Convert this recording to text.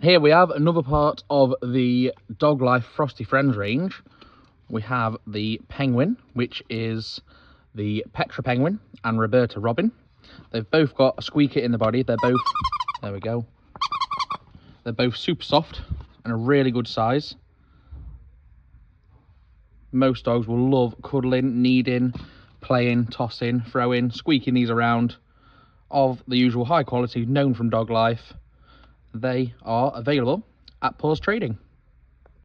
Here we have another part of the Dog Life Frosty Friends range. We have the Penguin, which is the Petra Penguin and Roberta Robin. They've both got a squeaker in the body. They're both, there we go. They're both super soft and a really good size. Most dogs will love cuddling, kneading, playing, tossing, throwing, squeaking these around. Of the usual high quality known from Dog Life. They are available at Pawstrading.